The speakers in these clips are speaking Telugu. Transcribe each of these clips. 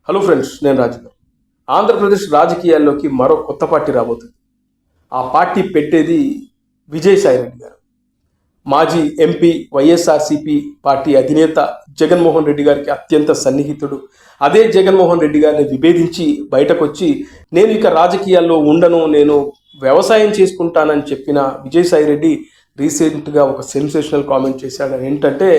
హలో ఫ్రెండ్స్, నేను రాజు. ఆంధ్రప్రదేశ్ రాజకీయాల్లోకి మరో కొత్త పార్టీ రాబోతుంది. ఆ పార్టీ పెట్టేది విజయసాయిరెడ్డి గారు. మాజీ ఎంపీ, వైఎస్ఆర్సీపీ పార్టీ అధినేత జగన్మోహన్ రెడ్డి గారికి అత్యంత సన్నిహితుడు. అదే జగన్మోహన్ రెడ్డి గారిని విభేదించి బయటకు వచ్చి నేను ఇక రాజకీయాల్లో ఉండను, నేను వ్యవసాయం చేసుకుంటానని చెప్పిన విజయసాయిరెడ్డి రీసెంట్గా ఒక సెన్సేషనల్ కామెంట్ చేశాడు. ఏంటంటే,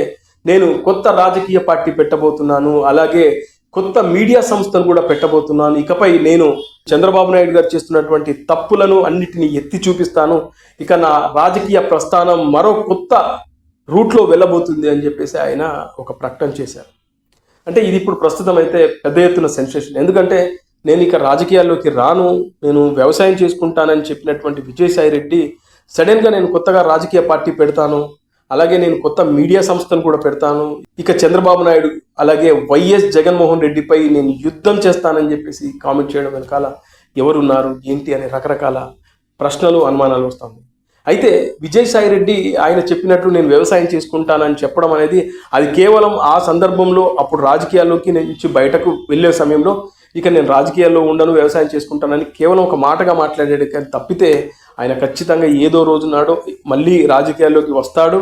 నేను కొత్త రాజకీయ పార్టీ పెట్టబోతున్నాను, అలాగే కొత్త మీడియా సంస్థను కూడా పెట్టబోతున్నాను. ఇకపై నేను చంద్రబాబు నాయుడు గారు చేస్తున్నటువంటి తప్పులను అన్నిటినీ ఎత్తి చూపిస్తాను. ఇక నా రాజకీయ ప్రస్థానం మరో కొత్త రూట్లో వెళ్ళబోతుంది అని చెప్పేసి ఆయన ఒక ప్రకటన చేశారు. అంటే ఇది ఇప్పుడు ప్రస్తుతం అయితే పెద్ద ఎత్తున సెన్సేషన్. ఎందుకంటే నేను ఇక రాజకీయాల్లోకి రాను, నేను వ్యవసాయం చేసుకుంటానని చెప్పినటువంటి విజయసాయిరెడ్డి సడన్గా నేను కొత్తగా రాజకీయ పార్టీ పెడతాను, అలాగే నేను కొత్త మీడియా సంస్థను కూడా పెడతాను, ఇక చంద్రబాబు నాయుడు అలాగే వైఎస్ జగన్మోహన్ రెడ్డిపై నేను యుద్ధం చేస్తానని చెప్పేసి కామెంట్ చేయడం వెనకాల ఎవరున్నారు ఏంటి అనే రకరకాల ప్రశ్నలు, అనుమానాలు వస్తాయి. అయితే విజయసాయిరెడ్డి ఆయన చెప్పినట్లు నేను వ్యవసాయం చేసుకుంటానని చెప్పడం అనేది అది కేవలం ఆ సందర్భంలో అప్పుడు రాజకీయాల్లోకి నుంచి బయటకు వెళ్ళే సమయంలో ఇక నేను రాజకీయాల్లో ఉండను, వ్యవసాయం చేసుకుంటానని కేవలం ఒక మాటగా మాట్లాడాడు. కానీ తప్పితే ఆయన ఖచ్చితంగా ఏదో రోజు నాడు మళ్ళీ రాజకీయాల్లోకి వస్తాడు,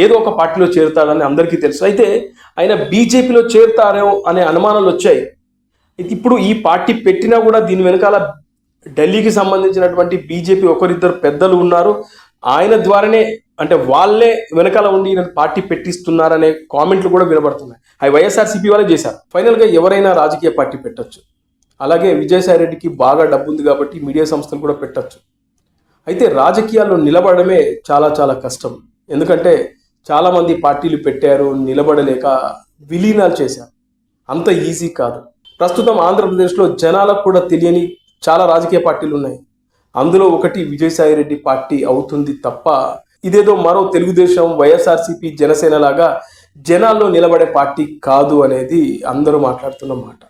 ఏదో ఒక పార్టీలో చేరుతాడని అందరికీ తెలుసు. అయితే ఆయన బీజేపీలో చేరుతారో అనే అనుమానాలు వచ్చాయి. ఇప్పుడు ఈ పార్టీ పెట్టినా కూడా దీని వెనకాల ఢిల్లీకి సంబంధించినటువంటి బీజేపీ ఒకరిద్దరు పెద్దలు ఉన్నారు, ఆయన ద్వారానే అంటే వాళ్ళే వెనకాల ఉండి పార్టీ పెట్టిస్తున్నారనే కామెంట్లు కూడా వినబడుతున్నాయి. అవి వైఎస్ఆర్సీపీ వాళ్ళే చేశారు. ఫైనల్గా ఎవరైనా రాజకీయ పార్టీ పెట్టచ్చు. అలాగే విజయసాయిరెడ్డికి బాగా డబ్బు ఉంది కాబట్టి మీడియా సంస్థలు కూడా పెట్టచ్చు. అయితే రాజకీయాల్లో నిలబడమే చాలా చాలా కష్టం. ఎందుకంటే చాలామంది పార్టీలు పెట్టారు, నిలబడలేక విలీనాలు చేశారు. అంత ఈజీ కాదు. ప్రస్తుతం ఆంధ్రప్రదేశ్లో జనాలకు కూడా తెలియని చాలా రాజకీయ పార్టీలు ఉన్నాయి. అందులో ఒకటి విజయసాయిరెడ్డి పార్టీ అవుతుంది తప్ప ఇదేదో మరో తెలుగుదేశం, వైఎస్ఆర్సీపీ, జనసేన లాగా జనాల్లో నిలబడే పార్టీ కాదు అనేది అందరూ మాట్లాడుతున్న మాట.